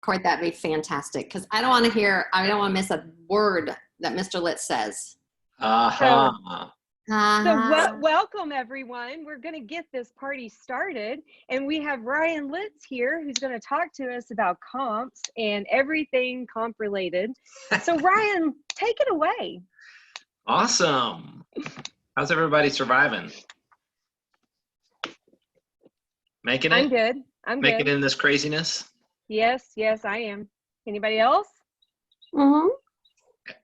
Court, that'd be fantastic, because I don't want to miss a word that Mr. Litz says. Uh-huh. So welcome everyone. We're going to get this party started, and we have Ryan Litz here who's going to talk to us about comps and everything comp related. So Ryan, take it away. Awesome. How's everybody surviving? Making it? I'm good. I'm Making good. it in this craziness? Yes, I am. Anybody else? Mm-hmm.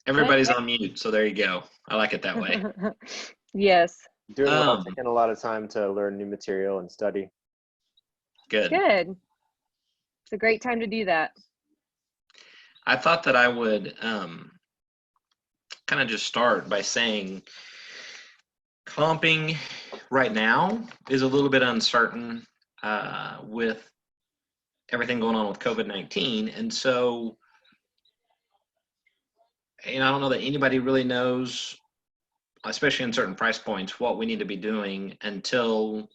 Everybody's on mute, so there you go. I like it that way. Yes. Doing well, taking a lot of time to learn new material and study. Good. It's a great time to do that. I thought that I would kind of just start by saying comping right now is a little bit uncertain with everything going on with COVID-19. And so, I don't know that anybody really knows, especially in certain price points, what we need to be doing until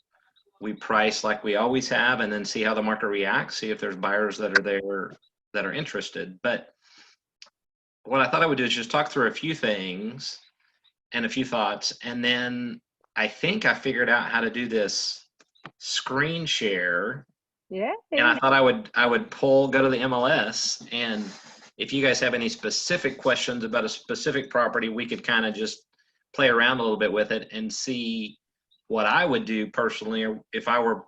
we price like we always have, and then see how the market reacts, see if there's buyers that are there that are interested. But what I thought I would do is just talk through a few things and a few thoughts, and then I think I figured out how to do this screen share. Yeah. And I thought I would go to the MLS, and if you guys have any specific questions about a specific property, we could kind of just play around a little bit with it and see what I would do personally, or if I were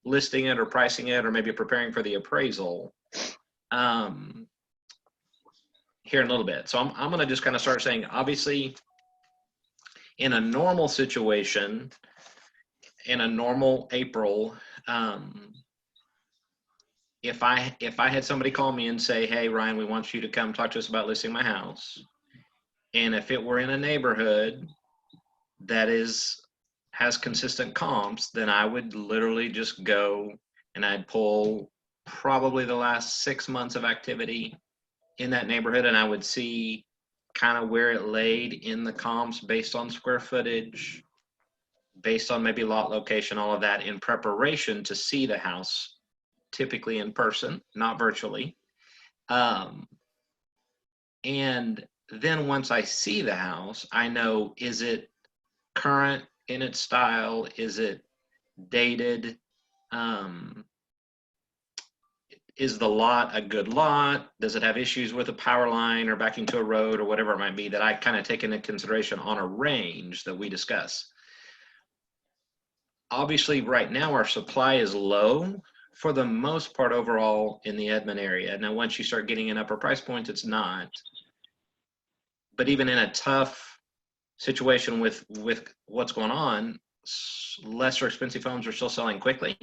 listing it or pricing it or maybe preparing for the appraisal here in a little bit. So I'm going to just kind of start saying, obviously, in a normal situation, in a normal April, if I had somebody call me and say, hey, Ryan, we want you to come talk to us about listing my house, and if it were in a neighborhood that has consistent comps, then I would literally just go and I'd pull probably the last 6 months of activity in that neighborhood, and I would see kind of where it laid in the comps based on square footage, based on maybe lot location, all of that, in preparation to see the house, typically in person, not virtually. And then once I see the house, I know, is it current in its style? Is it dated? Is the lot a good lot? Does it have issues with a power line or backing to a road or whatever it might be, that I kind of take into consideration on a range that we discuss? Obviously, right now our supply is low for the most part overall in the Edmond area. Now, once you start getting in upper price points, it's not. But even in a tough situation with what's going on, lesser expensive homes are still selling quickly.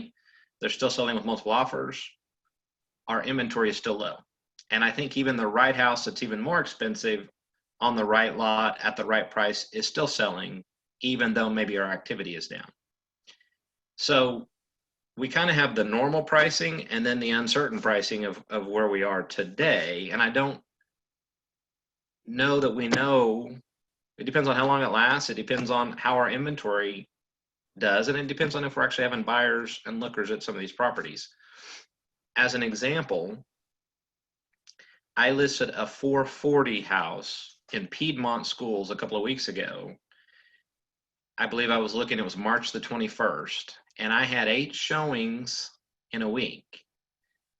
They're still selling with multiple offers. Our inventory is still low. And I think even the right house that's even more expensive on the right lot at the right price is still selling, even though maybe our activity is down. So we kind of have the normal pricing and then the uncertain pricing of where we are today. And I don't know that we know. It depends on how long it lasts. It depends on how our inventory does. And it depends on if we're actually having buyers and lookers at some of these properties. As an example, I listed a 440 house in Piedmont Schools a couple of weeks ago. I believe I was looking, it was March the 21st, and I had 8 showings in a week.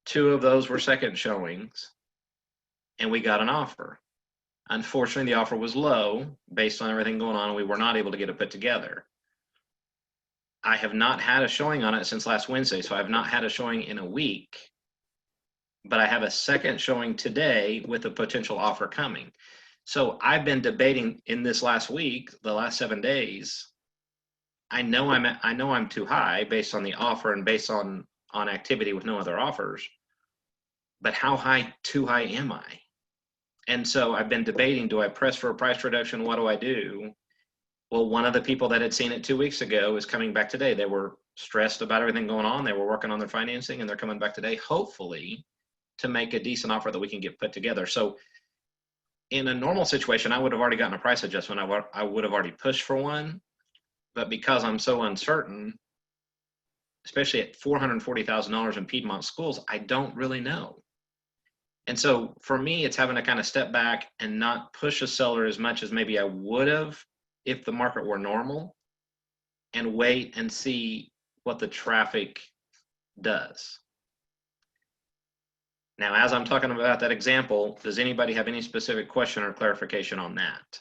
2 of those were second showings, and we got an offer. Unfortunately, the offer was low based on everything going on, and we were not able to get it put together. I have not had a showing on it since last Wednesday, so I've not had a showing in a week, but I have a second showing today with a potential offer coming. So I've been debating in this last week, the last 7 days. I know I'm too high based on the offer and based on activity with no other offers, but how too high am I? And so I've been debating, do I press for a price reduction? What do I do? Well, one of the people that had seen it 2 weeks ago is coming back today. They were stressed about everything going on. They were working on their financing, and they're coming back today, hopefully, to make a decent offer that we can get put together. So in a normal situation, I would have already gotten a price adjustment. I would have already pushed for one. But because I'm so uncertain, especially at $440,000 in Piedmont Schools, I don't really know. And so for me, it's having to kind of step back and not push a seller as much as maybe I would have if the market were normal, and wait and see what the traffic does. Now, as I'm talking about that example, does anybody have any specific question or clarification on that?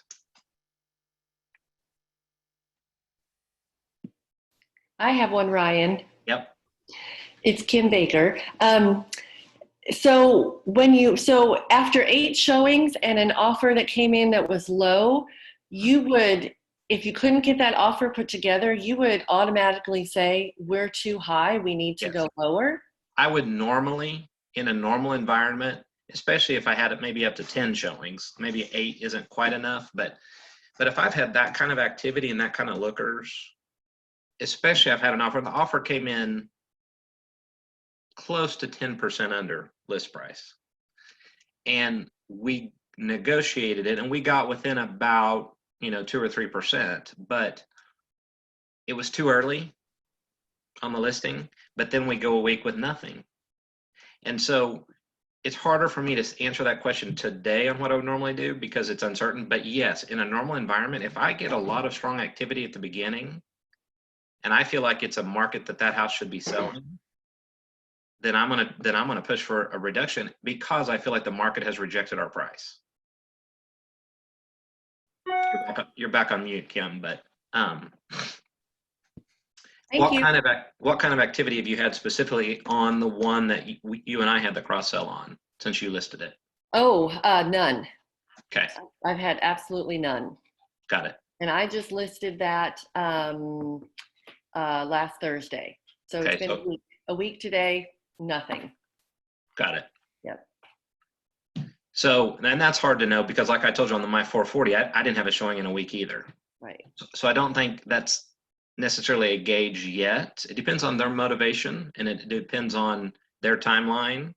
I have one, Ryan. Yep. It's Kim Baker. So after 8 showings and an offer that came in that was low, you would, if you couldn't get that offer put together, you would automatically say, we're too high, we need to go lower? I would normally, in a normal environment, especially if I had it maybe up to 10 showings, maybe 8 isn't quite enough, but if I've had that kind of activity and that kind of lookers, especially I've had an offer, the offer came in close to 10% under list price. And we negotiated it and we got within about, 2 or 3%, but it was too early on the listing, but then we go a week with nothing. And so it's harder for me to answer that question today on what I would normally do because it's uncertain. But yes, in a normal environment, if I get a lot of strong activity at the beginning and I feel like it's a market that house should be selling, then I'm gonna push for a reduction because I feel like the market has rejected our price. You're back on mute, Kim, but what kind of activity have you had specifically on the one that you and I had the cross sell on since you listed it? Oh, none. Okay. I've had absolutely none. Got it. And I just listed that last Thursday. So Okay, it's been a week today, nothing. Got it. Yep. So, and that's hard to know because like I told you on the My 440, I didn't have a showing in a week either. Right. So I don't think that's necessarily a gauge yet. It depends on their motivation and it depends on their timeline.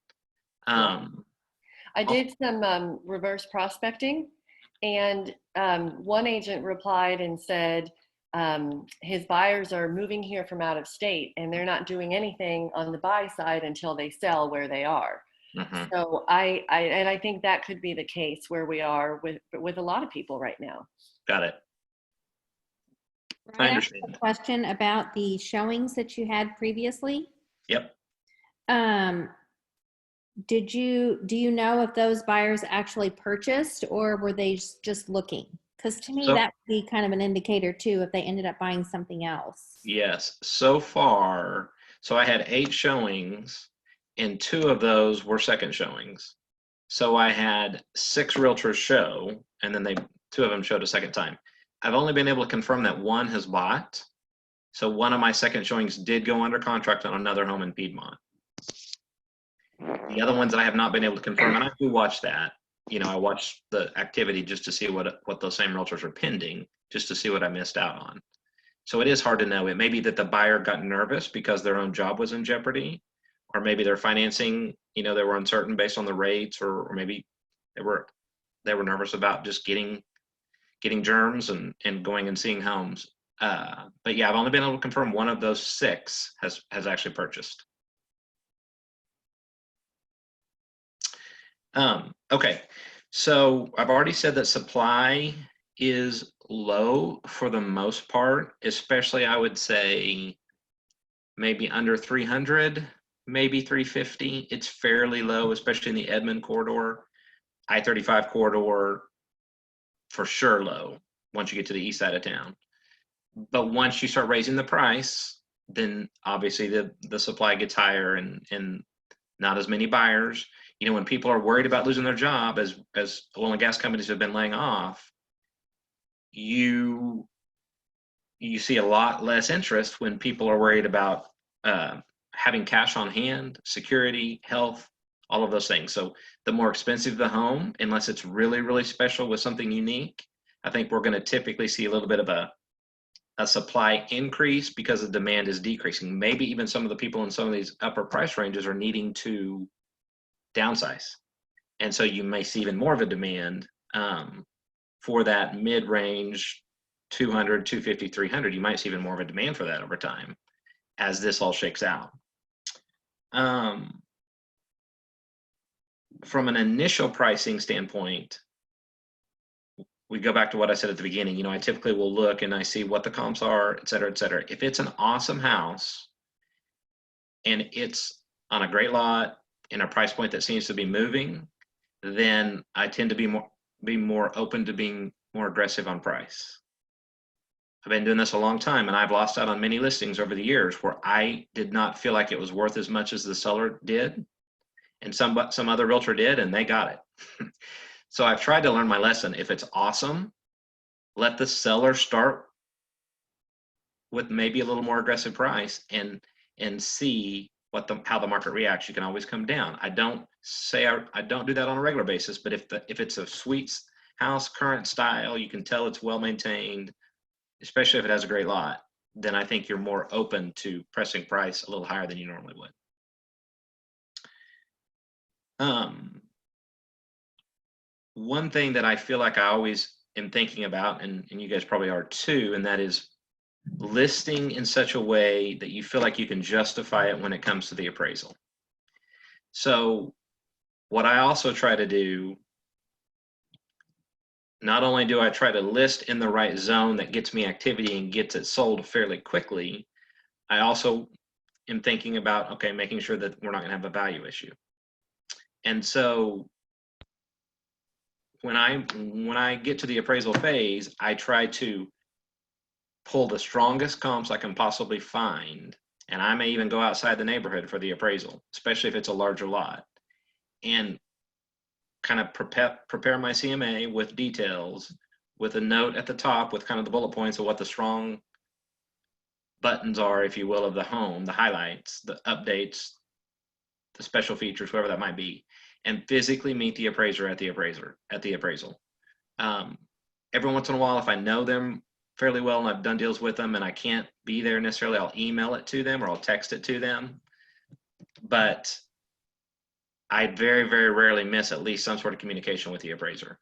I did some reverse prospecting, and one agent replied and said his buyers are moving here from out of state and they're not doing anything on the buy side until they sell where they are. Mm-hmm. So I think that could be the case where we are with a lot of people right now. Got it. Right, I understand. I have a question about the showings that you had previously. Yep. Do you know if those buyers actually purchased or were they just looking? Because to me, that would be kind of an indicator too, if they ended up buying something else. Yes. So far, I had 8 showings and 2 of those were second showings. So I had 6 realtors show and then 2 of them showed a second time. I've only been able to confirm that 1 has bought. So one of my second showings did go under contract on another home in Piedmont. The other ones I have not been able to confirm, and I do watch that. I watch the activity just to see what those same realtors are pending, just to see what I missed out on. So it is hard to know. It may be that the buyer got nervous because their own job was in jeopardy, or maybe their financing, they were uncertain based on the rates, or maybe they were nervous about just getting germs and going and seeing homes. But yeah, I've only been able to confirm 1 of those 6 has actually purchased. Okay, so I've already said that supply is low for the most part, especially I would say maybe under 300, maybe 350. It's fairly low, especially in the Edmond corridor, I-35 corridor, for sure low once you get to the east side of town. But once you start raising the price, then obviously the supply gets higher and not as many buyers. When people are worried about losing their job, as oil and gas companies have been laying off, you see a lot less interest when people are worried about having cash on hand, security, health, all of those things. So the more expensive the home, unless it's really, really special with something unique, I think we're going to typically see a little bit of a supply increase because the demand is decreasing. Maybe even some of the people in some of these upper price ranges are needing to downsize. And so you may see even more of a demand for that mid-range 200, 250, 300. You might see even more of a demand for that over time as this all shakes out. from an initial pricing standpoint, we go back to what I said at the beginning. You know, I typically will look and I see what the comps are, et cetera, et cetera. If it's an awesome house and it's on a great lot in a price point that seems to be moving, then I tend to be more open to being more aggressive on price. I've been doing this a long time, and I've lost out on many listings over the years where I did not feel like it was worth as much as the seller did, and some other realtor did, and they got it. So I've tried to learn my lesson. If it's awesome, let the seller start with maybe a little more aggressive price and see how the market reacts. You can always come down. I don't do that on a regular basis, but if it's a sweet house, current style, you can tell it's well maintained, especially if it has a great lot, then I think you're more open to pressing price a little higher than you normally would. One thing that I feel like I always am thinking about, and you guys probably are too, and that is listing in such a way that you feel like you can justify it when it comes to the appraisal. So what I also try to do, not only do I try to list in the right zone that gets me activity and gets it sold fairly quickly, I also am thinking about, okay, making sure that we're not going to have a value issue. And so when I get to the appraisal phase, I try to pull the strongest comps I can possibly find, and I may even go outside the neighborhood for the appraisal, especially if it's a larger lot, and kind of prepare my CMA with details, with a note at the top with kind of the bullet points of what the strong buttons are, if you will, of the home, the highlights, the updates, the special features, whatever that might be, and physically meet the appraiser at the appraisal. Every once in a while, if I know them fairly well and I've done deals with them and I can't be there necessarily, I'll email it to them or I'll text it to them. But I very, very rarely miss at least some sort of communication with the appraiser,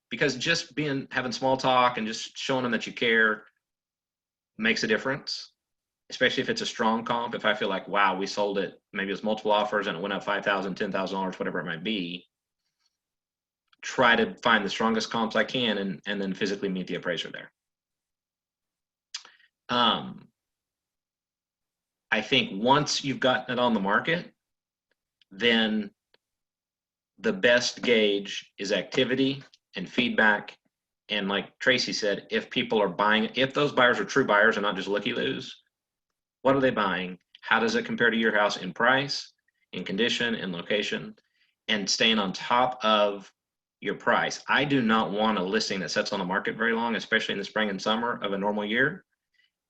because just having small talk and just showing them that you care makes a difference, especially if it's a strong comp. If I feel like, wow, we sold it, maybe it was multiple offers and it went up $5,000, $10,000, whatever it might be, try to find the strongest comps I can and then physically meet the appraiser there. I think once you've gotten it on the market, then the best gauge is activity and feedback. And like Tracy said, if people are buying, if those buyers are true buyers and not just looky-loos, what are they buying? How does it compare to your house in price, in condition, in location, and staying on top of your price? I do not want a listing that sits on the market very long, especially in the spring and summer of a normal year.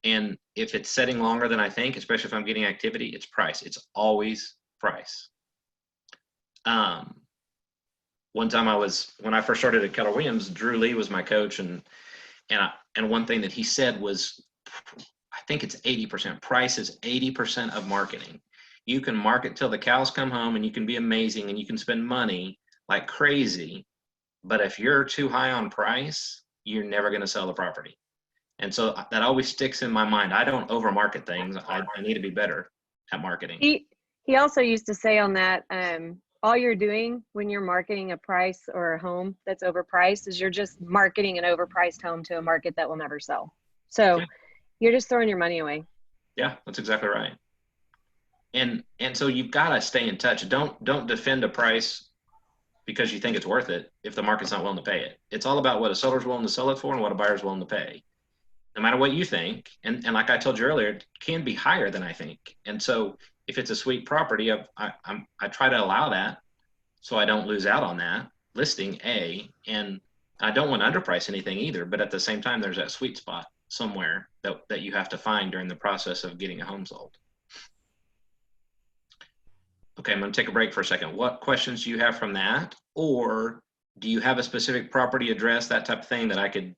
And if it's setting longer than I think, especially if I'm getting activity, it's price. It's always price. One time when I first started at Keller Williams, Drew Lee was my coach, and one thing that he said was, I think it's 80%. Price is 80% of marketing. You can market till the cows come home and you can be amazing and you can spend money like crazy, but if you're too high on price, you're never going to sell the property. And so that always sticks in my mind. I don't over market things. I need to be better at marketing. He also used to say on that, all you're doing when you're marketing a price or a home that's overpriced is you're just marketing an overpriced home to a market that will never sell. So you're just throwing your money away. Yeah, that's exactly right. And so you've got to stay in touch. Don't defend a price because you think it's worth it if the market's not willing to pay it. It's all about what a seller's willing to sell it for and what a buyer's willing to pay. No matter what you think, and like I told you earlier, it can be higher than I think. And so if it's a sweet property, I try to allow that so I don't lose out on that listing, and I don't want to underprice anything either, but at the same time, there's that sweet spot somewhere that you have to find during the process of getting a home sold. Okay, I'm going to take a break for a second. What questions do you have from that? Or do you have a specific property address, that type of thing, that I could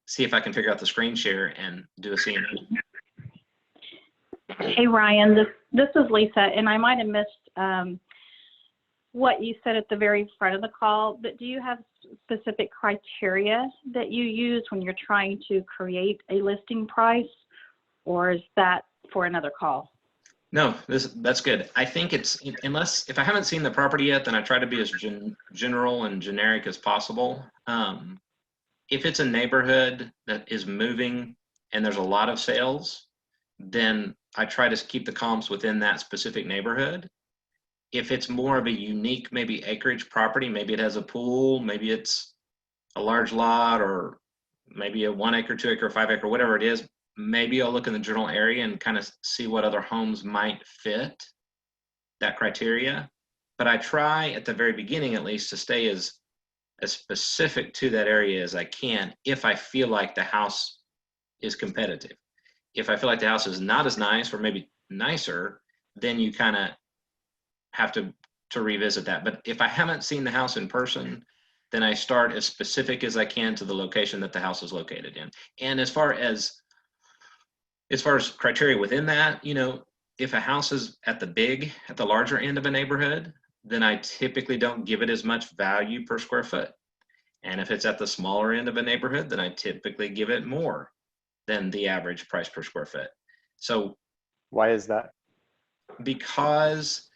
see if I can figure out the screen share and do a CMA? Hey, Ryan, this is Lisa, and I might have missed what you said at the very front of the call, but do you have specific criteria that you use when you're trying to create a listing price, or is that for another call? No, that's good. I think it's, unless, if I haven't seen the property yet, then I try to be as general and generic as possible. If it's a neighborhood that is moving and there's a lot of sales, then I try to keep the comps within that specific neighborhood. If it's more of a unique, maybe acreage property, maybe it has a pool, maybe it's a large lot, or maybe a 1 acre, 2 acre, 5 acre, whatever it is, maybe I'll look in the general area and kind of see what other homes might fit that criteria. But I try at the very beginning, at least, to stay as specific to that area as I can if I feel like the house is competitive. If I feel like the house is not as nice or maybe nicer, then you kind of have to revisit that. But if I haven't seen the house in person, then I start as specific as I can to the location that the house is located in. And as far as criteria within that, if a house is at the larger end of a neighborhood, then I typically don't give it as much value per square foot. And if it's at the smaller end of a neighborhood, then I typically give it more than the average price per square foot. So Why is that? Because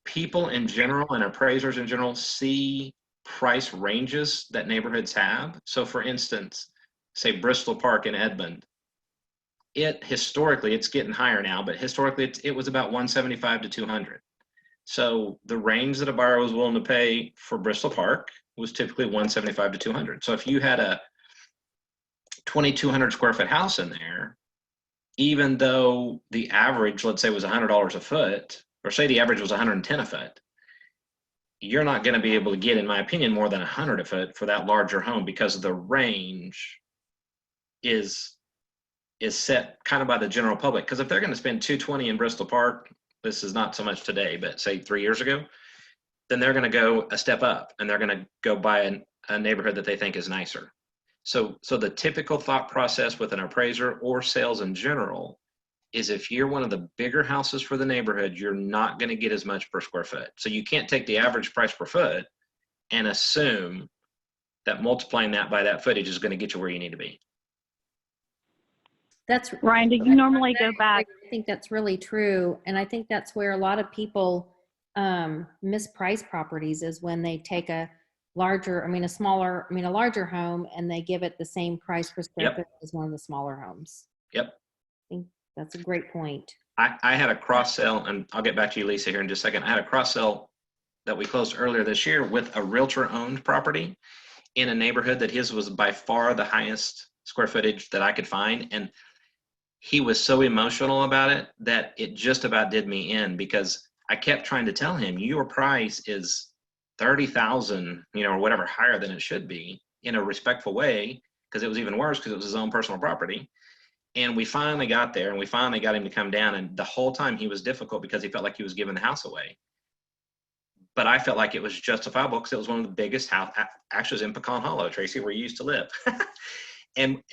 people in general and appraisers in general see price ranges that neighborhoods have. So for instance, say Bristol Park in Edmond, historically, it's getting higher now, but historically it was about 175 to 200. So the range that a buyer was willing to pay for Bristol Park was typically 175 to 200. So if you had a 2,200 square foot house in there, even though the average, let's say, was $100 a foot, or say the average was 110 a foot, you're not going to be able to get, in my opinion, more than 100 a foot for that larger home, because the range is set kind of by the general public. Because if they're going to spend $220 in Bristol Park, this is not so much today, but say 3 years ago, then they're going to go a step up and they're going to go buy a neighborhood that they think is nicer. So the typical thought process with an appraiser or sales in general is, if you're one of the bigger houses for the neighborhood, you're not going to get as much per square foot. So you can't take the average price per foot and assume that multiplying that by that footage is going to get you where you need to be. That's Ryan, do you normally go back? I think that's really true. And I think that's where a lot of people misprice properties, is when they take a larger home and they give it the same price per square foot as one of the smaller homes. Yep. I think that's a great point. I had a cross sell, and I'll get back to you, Lisa, here in just a second. I had a cross sell that we closed earlier this year with a realtor owned property in a neighborhood that his was by far the highest square footage that I could find. And he was so emotional about it that it just about did me in, because I kept trying to tell him, your price is 30,000, or whatever, higher than it should be, in a respectful way, because it was even worse because it was his own personal property. And we finally got there, and we finally got him to come down. And the whole time he was difficult because he felt like he was giving the house away. But I felt like it was justifiable because it was one of the biggest house, actually, it was in Pecan Hollow, Tracy, where you used to live. And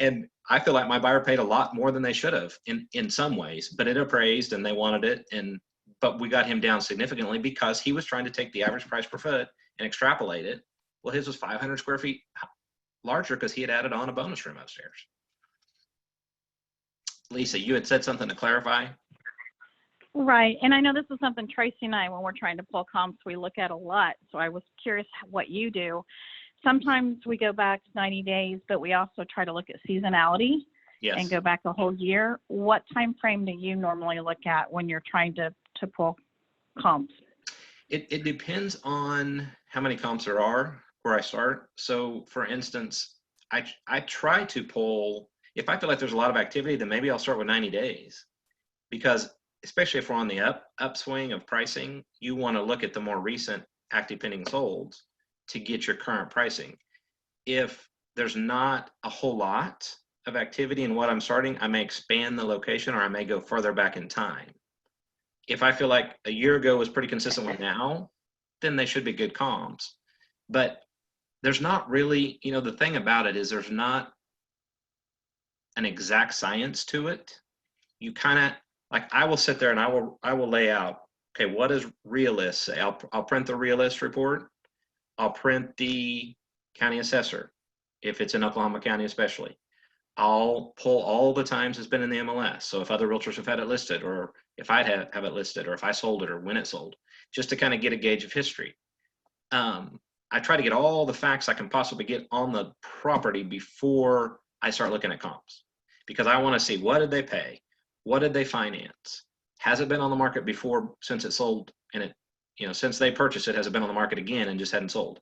I feel like my buyer paid a lot more than they should have in some ways, but it appraised and they wanted it. But we got him down significantly because he was trying to take the average price per foot and extrapolate it. Well, his was 500 square feet larger because he had added on a bonus room upstairs. Lisa, you had said something to clarify. Right. And I know this is something Tracy and I, when we're trying to pull comps, we look at a lot. So I was curious what you do. Sometimes we go back 90 days, but we also try to look at seasonality. Yes. And go back a whole year. What time frame do you normally look at when you're trying to pull comps? It depends on how many comps there are where I start. So for instance, I try to pull, if I feel like there's a lot of activity, then maybe I'll start with 90 days. Because especially if we're on the upswing of pricing, you want to look at the more recent active pending solds to get your current pricing. If there's not a whole lot of activity in what I'm starting, I may expand the location, or I may go further back in time. If I feel like a year ago was pretty consistent with now, then they should be good comps. But there's not really, the thing about it is there's not an exact science to it. You kind of, like, I will sit there and I will lay out, okay, what does realist say? I'll print the realist report. I'll print the county assessor, if it's in Oklahoma County especially. I'll pull all the times it's been in the MLS. So if other realtors have had it listed, or if I'd have it listed, or if I sold it, or when it sold, just to kind of get a gauge of history. I try to get all the facts I can possibly get on the property before I start looking at comps, because I want to see, what did they pay? What did they finance? Has it been on the market before since it sold? And it, since they purchased it, has it been on the market again and just hadn't sold?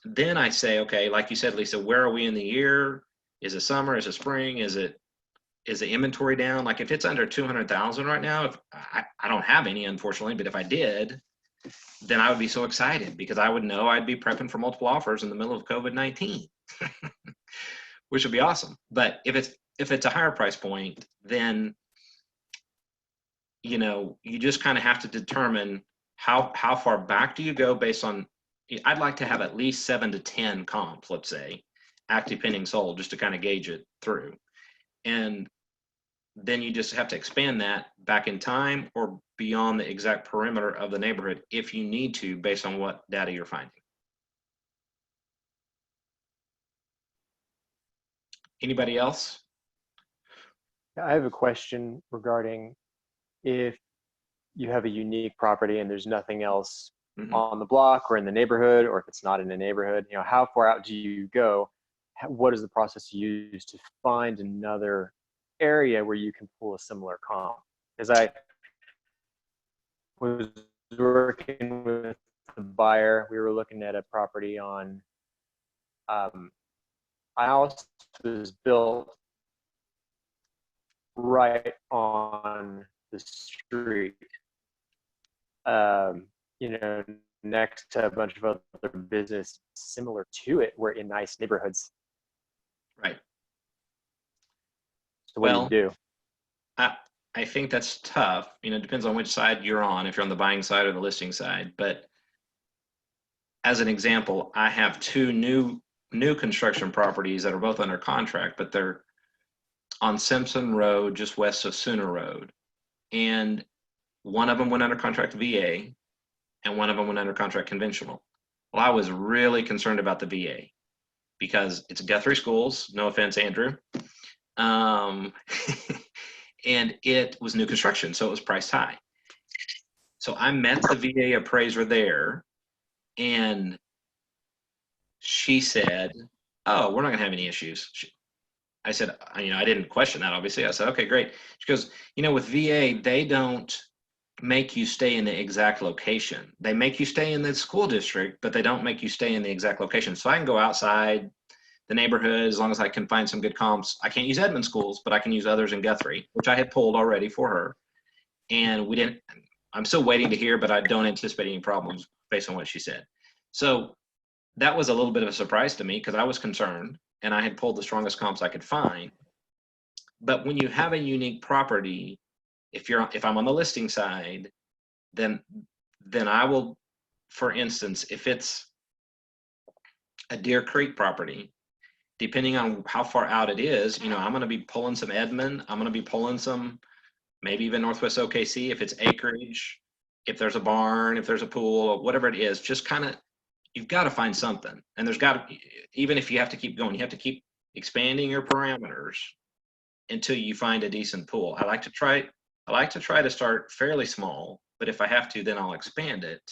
Then I say, okay, like you said, Lisa, where are we in the year? Is it summer? Is it spring? Is the inventory down? Like if it's under 200,000 right now, if I don't have any, unfortunately, but if I did, then I would be so excited, because I would know I'd be prepping for multiple offers in the middle of COVID-19, which would be awesome. But if it's a higher price point, then you just kind of have to determine how far back do you go based on. I'd like to have at least 7 to 10 comps, let's say, active, pending, sold, just to kind of gauge it through. And then you just have to expand that back in time or beyond the exact perimeter of the neighborhood if you need to, based on what data you're finding. Anybody else? I have a question regarding if you have a unique property and there's nothing else on the block or in the neighborhood, or if it's not in a neighborhood, how far out do you go? What is the process you use to find another area where you can pull a similar comp? Because I was working with the buyer. We were looking at a property on a house was built right on the street, next to a bunch of other business similar to it. We're in nice neighborhoods. Right. So what do you do? I think that's tough. It depends on which side you're on, if you're on the buying side or the listing side. But as an example, I have 2 new construction properties that are both under contract, but they're on Simpson Road, just west of Sooner Road. And one of them went under contract VA, and one of them went under contract conventional. Well, I was really concerned about the VA because it's Guthrie Schools. No offense, Andrew. And it was new construction, so it was priced high. So I met the VA appraiser there, and she said, "Oh, we're not gonna have any issues." I said, I didn't question that, obviously. I said, okay, great. She goes, with VA, they don't make you stay in the exact location. They make you stay in the school district, but they don't make you stay in the exact location. So I can go outside the neighborhood as long as I can find some good comps. I can't use Edmond schools, but I can use others in Guthrie, which I had pulled already for her. And I'm still waiting to hear, but I don't anticipate any problems based on what she said. So that was a little bit of a surprise to me because I was concerned, and I had pulled the strongest comps I could find. But when you have a unique property, if I'm on the listing side, then I will, for instance, if it's a Deer Creek property, depending on how far out it is, I'm going to be pulling some Edmond. I'm going to be pulling some, maybe even Northwest OKC if it's acreage, if there's a barn, if there's a pool, or whatever it is. Just kind of, you've got to find something. And there's got to, even if you have to keep going, you have to keep expanding your parameters until you find a decent pool. I like to try to start fairly small, but if I have to, then I'll expand it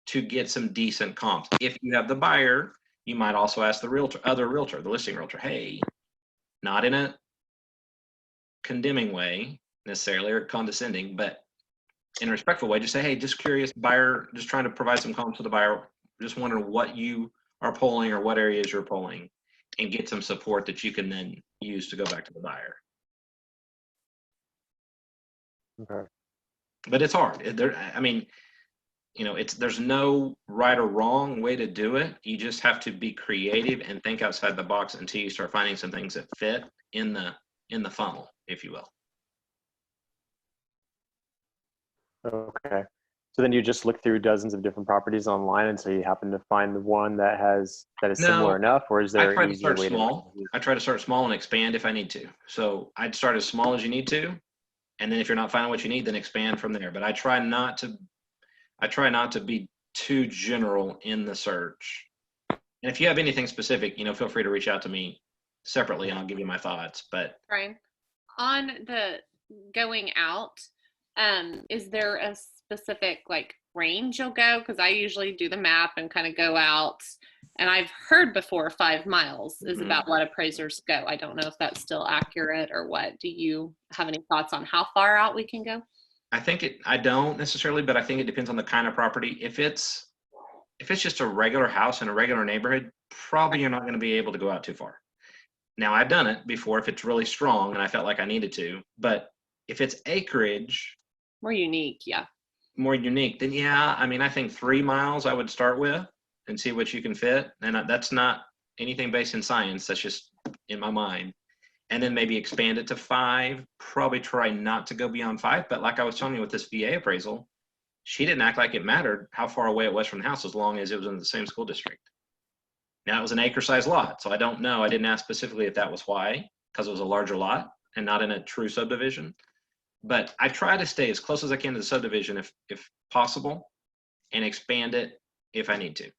to get some decent comps. If you have the buyer, you might also ask the the listing realtor, hey, not in a condemning way necessarily or condescending, but in a respectful way, just say, hey, just curious, buyer, just trying to provide some comps to the buyer, just wondering what you are polling or what areas you're polling, and get some support that you can then use to go back to the buyer. Okay. But it's hard. There's no right or wrong way to do it. You just have to be creative and think outside the box until you start finding some things that fit in the funnel, if you will. Okay. So then you just look through dozens of different properties online until you happen to find the one that is similar enough, or is there I try an to easier start way small. I try to start small and expand if I need to. So I'd start as small as you need to, and then if you're not finding what you need, then expand from there. But I try not to be too general in the search. And if you have anything specific, feel free to reach out to me separately and I'll give you my thoughts. But Brian, on going out, is there a specific like range you'll go? Because I usually do the map and kind of go out, and I've heard before 5 miles is about what appraisers go. I don't know if that's still accurate or what. Do you have any thoughts on how far out we can go? I don't necessarily, but I think it depends on the kind of property. If it's just a regular house in a regular neighborhood, probably you're not going to be able to go out too far. Now, I've done it before if it's really strong and I felt like I needed to, but if it's acreage, More unique, yeah. then yeah, I mean, I think 3 miles I would start with and see what you can fit. And that's not anything based in science. That's just in my mind. And then maybe expand it to 5, probably try not to go beyond 5. But like I was telling you with this VA appraisal, she didn't act like it mattered how far away it was from the house as long as it was in the same school district. Now, it was an acre-sized lot, so I don't know. I didn't ask specifically if that was why, because it was a larger lot and not in a true subdivision. But I try to stay as close as I can to the subdivision if possible, and expand it if I need to.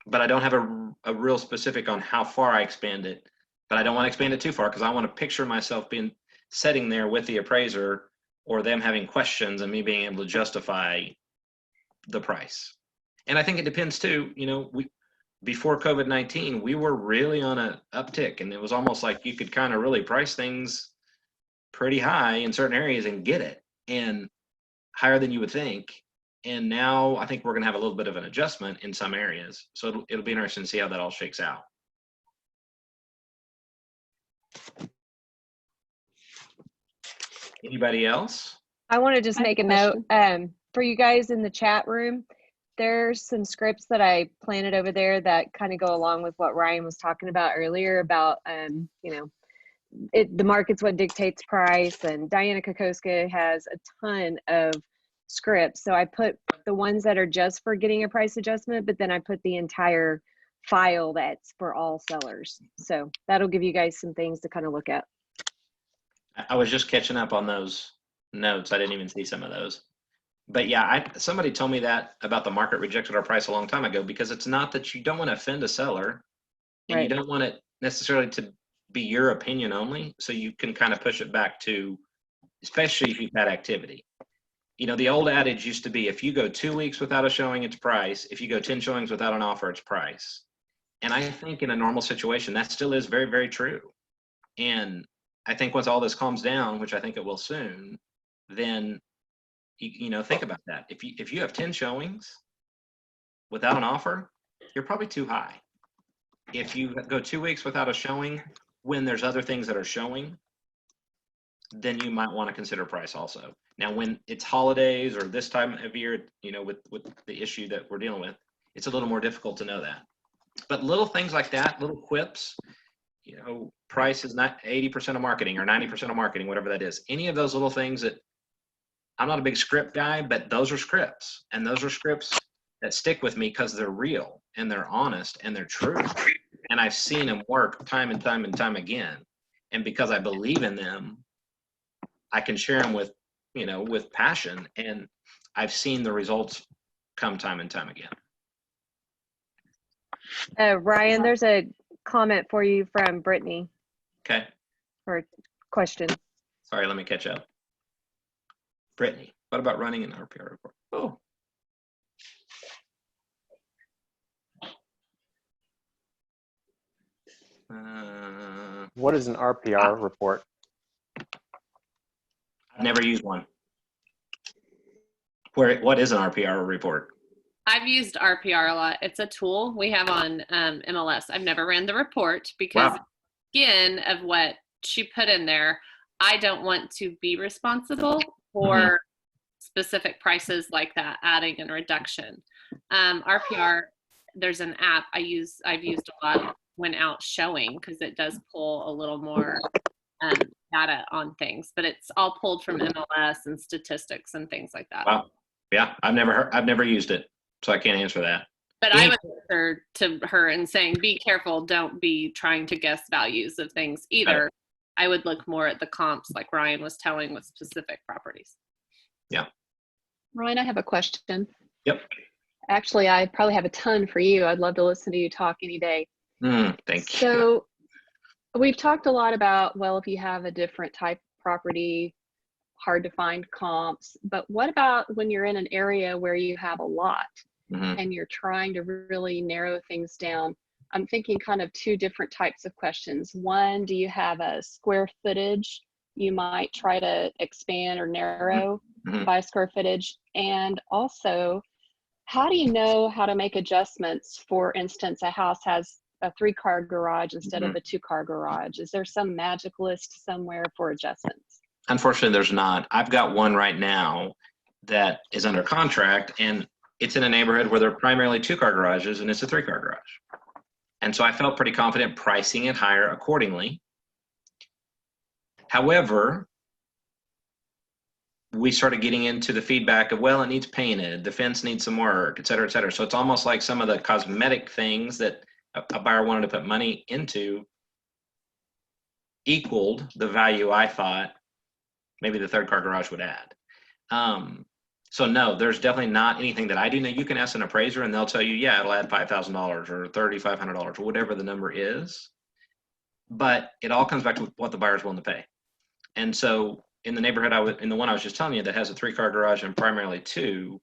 But I don't have a real specific on how far I expand it. But I don't want to expand it too far because I want to picture myself sitting there with the appraiser or them having questions and me being able to justify the price. And I think it depends too, before COVID-19, we were really on an uptick, and it was almost like you could kind of really price things pretty high in certain areas and get it, and higher than you would think. And now I think we're going to have a little bit of an adjustment in some areas. So it'll be interesting to see how that all shakes out. Anybody else? I want to just I have make a a note for you guys in the chat room. There's some scripts that I planted over there that kind of go along with what Ryan was talking about earlier about, the market's what dictates price. And Diana Kokoska has a ton of scripts. So I put the ones that are just for getting a price adjustment, but then I put the entire file that's for all sellers. So that'll give you guys some things to kind of look at. I was just catching up on those notes. I didn't even see some of those. But yeah, somebody told me that about the market rejected our price a long time ago, because it's not that you don't want to offend a seller, and Right. you don't want it necessarily to be your opinion only. So you can kind of push it back to, especially if you've had activity. The old adage used to be, if you go 2 weeks without a showing, it's price. If you go 10 showings without an offer, it's price. And I think in a normal situation, that still is very, very true. And I think once all this calms down, which I think it will soon, then think about that. If you have 10 showings without an offer, you're probably too high. If you go 2 weeks without a showing when there's other things that are showing, then you might want to consider price also. Now, when it's holidays or this time of year, with the issue that we're dealing with, it's a little more difficult to know that. But little things like that, little quips, price is not 80% of marketing or 90% of marketing, whatever that is. Any of those little things that, I'm not a big script guy, but those are scripts, and those are scripts that stick with me because they're real and they're honest and they're true. And I've seen them work time and time and time again. And because I believe in them, I can share them with passion, and I've seen the results come time and time again. Ryan, there's a comment for you from Brittany, Okay. or question. Sorry, let me catch up. Brittany, what about running an RPR report? Oh. What is an RPR report? I've never used one. What is an RPR report? I've used RPR a lot. It's a tool we have on MLS. I've never ran the report because, again, of what she put in there, I don't want to be responsible for specific prices like that, adding and reduction. RPR, there's an app I've used a lot when out showing, because it does pull a little more data on things, but it's all pulled from MLS and statistics and things like that. Wow. Yeah, I've never used it, so I can't answer that. But I would answer to her and saying, be careful, don't be trying to guess values of things either. Right. I would look more at the comps like Ryan was telling with specific properties. Yeah. Ryan, I have a question. Yep. Actually, I probably have a ton for you. I'd love to listen to you talk any day. Thank you. So we've talked a lot about, well, if you have a different type of property, hard to find comps. But what about when you're in an area where you have a lot and you're trying to really narrow things down? I'm thinking kind of two different types of questions. One, do you have a square footage you might try to expand or narrow by square footage? And also, how do you know how to make adjustments? For instance, a house has a 3-car garage instead of a 2-car garage. Is there some magic list somewhere for adjustments? Unfortunately, there's not. I've got one right now that is under contract, and it's in a neighborhood where there are primarily 2-car garages, and it's a 3-car garage. And so I felt pretty confident pricing it higher accordingly. However, we started getting into the feedback of, well, it needs painted, the fence needs some work, et cetera, et cetera. So it's almost like some of the cosmetic things that a buyer wanted to put money into equaled the value I thought maybe the 3rd-car garage would add. So no, there's definitely not anything that I do. Now you can ask an appraiser and they'll tell you, yeah, it'll add $5,000 or $3,500 or whatever the number is. But it all comes back to what the buyer's willing to pay. And so in the neighborhood in the one I was just telling you that has a 3-car garage and primarily 2,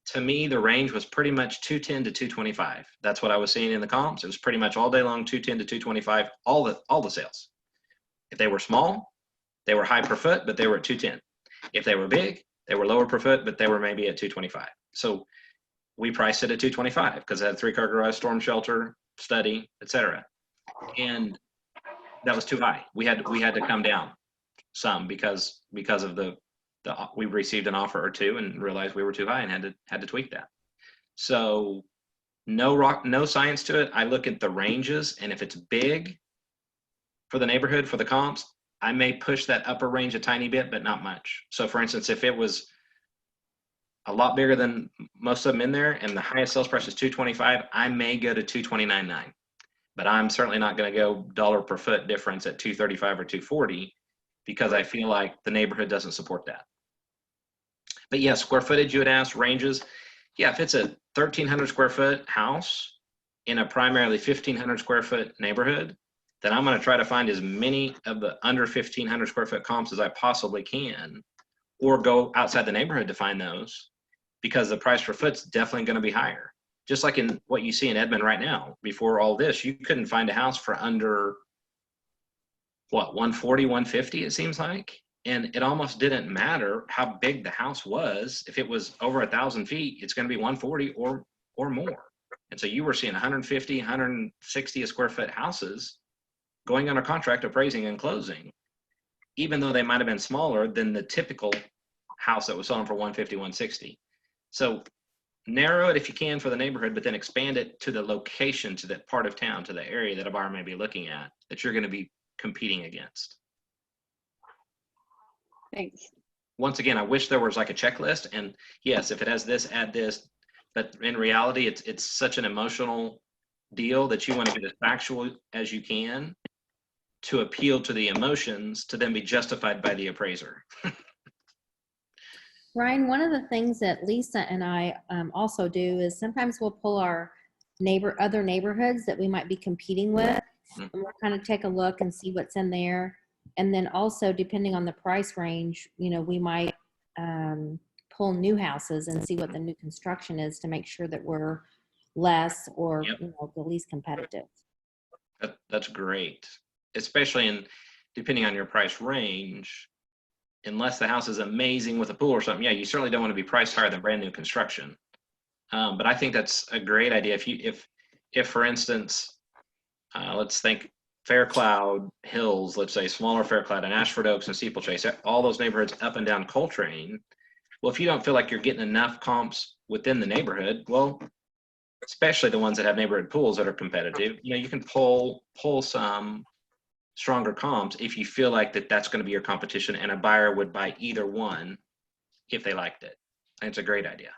to me the range was pretty much 210 to 225. That's what I was seeing in the comps. It was pretty much all day long 210 to 225, all the sales. If they were small, they were high per foot, but they were at 210. If they were big, they were lower per foot, but they were maybe at 225. So we priced it at 225 because it had a 3-car garage, storm shelter, study, etc. And that was too high. We had to come down some because of we received an offer or two and realized we were too high and had to tweak that. So no science to it. I look at the ranges, and if it's big for the neighborhood, for the comps, I may push that upper range a tiny bit, but not much. So for instance, if it was a lot bigger than most of them in there and the highest sales price is 225, I may go to 229.9. But I'm certainly not going to go dollar per foot difference at 235 or 240 because I feel like the neighborhood doesn't support that. But yeah, square footage you had asked, ranges. Yeah, if it's a 1,300 square foot house in a primarily 1,500 square foot neighborhood, then I'm going to try to find as many of the under 1,500 square foot comps as I possibly can, or go outside the neighborhood to find those, because the price per foot's definitely going to be higher. Just like in what you see in Edmond right now, before all this, you couldn't find a house for under, what, 140, 150, it seems like. And it almost didn't matter how big the house was. If it was over 1,000 feet, it's going to be 140 or more. And so you were seeing 150, 160 square foot houses going under contract, appraising and closing, even though they might have been smaller than the typical house that was selling for 150, 160. So narrow it if you can for the neighborhood, but then expand it to the location, to that part of town, to the area that a buyer may be looking at that you're going to be competing against. Thanks. Once again, I wish there was like a checklist, and yes, if it has this, add this, but in reality, it's such an emotional deal that you want to get as factual as you can to appeal to the emotions to then be justified by the appraiser. Ryan, one of the things that Lisa and I also do is sometimes we'll pull our other neighborhoods that we might be competing with, and we'll kind of take a look and see what's in there. And then also, depending on the price range, we might pull new houses and see what the new construction is to make sure that we're less or the least competitive. That's great, especially depending on your price range. Unless the house is amazing with a pool or something, yeah, you certainly don't want to be priced higher than brand new construction. But I think that's a great idea. If for instance, let's think Fair Cloud Hills, let's say smaller Fair Cloud and Ashford Oaks and Steeplechase, all those neighborhoods up and down Coltrane. Well, if you don't feel like you're getting enough comps within the neighborhood, well, especially the ones that have neighborhood pools that are competitive, you can pull some stronger comps if you feel like that's going to be your competition, and a buyer would buy either one if they liked it. And it's a great idea.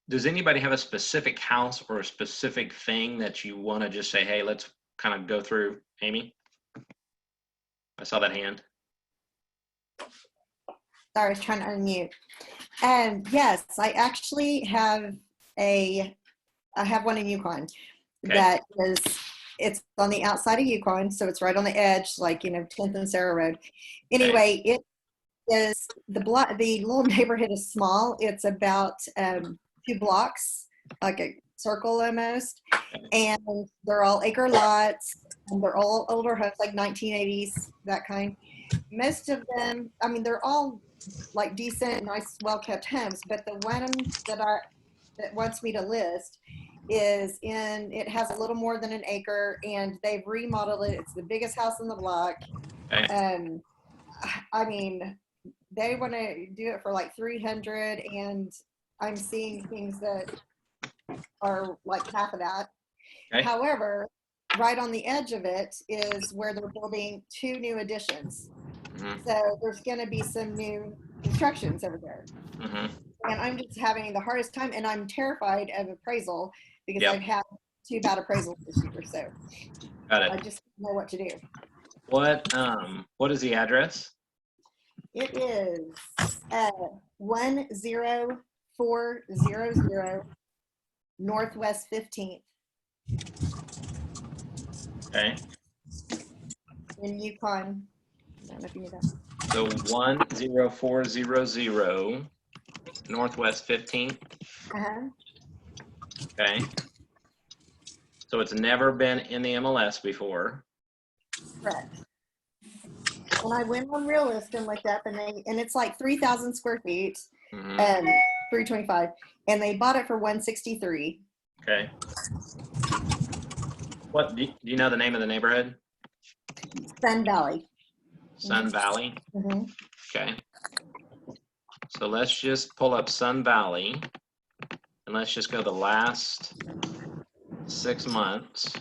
Does anybody have a specific house or a specific thing that you want to just say, hey, let's kind of go through? Amy? I saw that hand. Sorry, I was trying to unmute. Yes, I actually have I have one in Yukon. Okay. That is, it's on the outside of Yukon, so it's right on the edge, like, 10th and Sarah Road. Anyway, it is the little neighborhood is small. It's about 2 blocks, like a circle almost, and they're all acre lots, and they're all older homes, like 1980s, that kind. Most of them, I mean, they're all like decent, nice, well-kept homes, but the one that wants me to list it has a little more than an acre, and they've remodeled it. It's the biggest house in the block. I mean, they want to do it for like 300, and I'm seeing things that are like half of that. Okay. However, right on the edge of it is where they're building 2 new additions. So there's going to be some new constructions over there. And I'm just having the hardest time, and I'm terrified of appraisal because I've had 2 bad appraisals this year. So Got it. I just don't know what to do. What is the address? It is 10400 Northwest 15th Okay. in Yukon. I don't know if you knew that. So 10400 Northwest 15th. Okay. So it's never been in the MLS before. Correct. When I went on Realist and looked up, and it's like 3,000 square feet, 325, and they bought it for 163. Okay. What do you know the name of the neighborhood? Sun Valley. Sun Valley. Mm-hmm. Okay. So let's just pull up Sun Valley, and let's just go the last 6 months.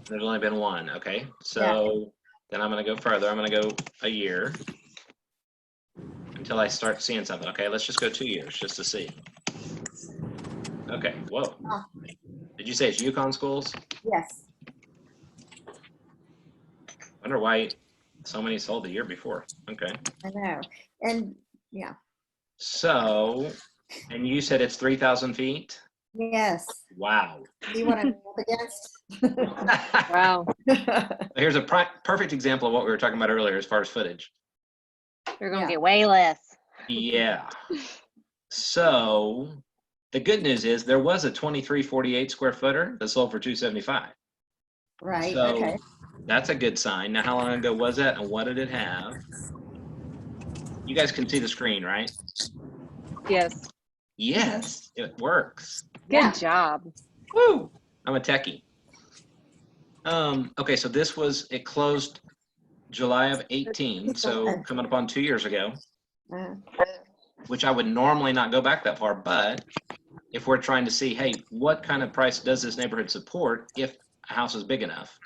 There's only been one. Okay. So then I'm going to go further. I'm going to go a year until I start seeing something. Okay. Let's just go 2 years just to see. Okay. Whoa. Did you say it's Yukon schools? Yes. Wonder why so many sold the year before. Okay. I know. And yeah. So, and you said it's 3,000 feet? Yes. Wow. You want to up against? Wow. Here's a perfect example of what we were talking about earlier as far as footage. You're going to get way less. Yeah. So the good news is there was a 2348 square footer that sold for 275. Right. So okay. that's a good sign. Now, how long ago was that, and what did it have? You guys can see the screen, right? Yes. Yes, it works. Good job. Woo! I'm a techie. Okay, so it closed July of 18, so coming up on 2 years ago, which I would normally not go back that far, but if we're trying to see, hey, what kind of price does this neighborhood support if a house is big enough?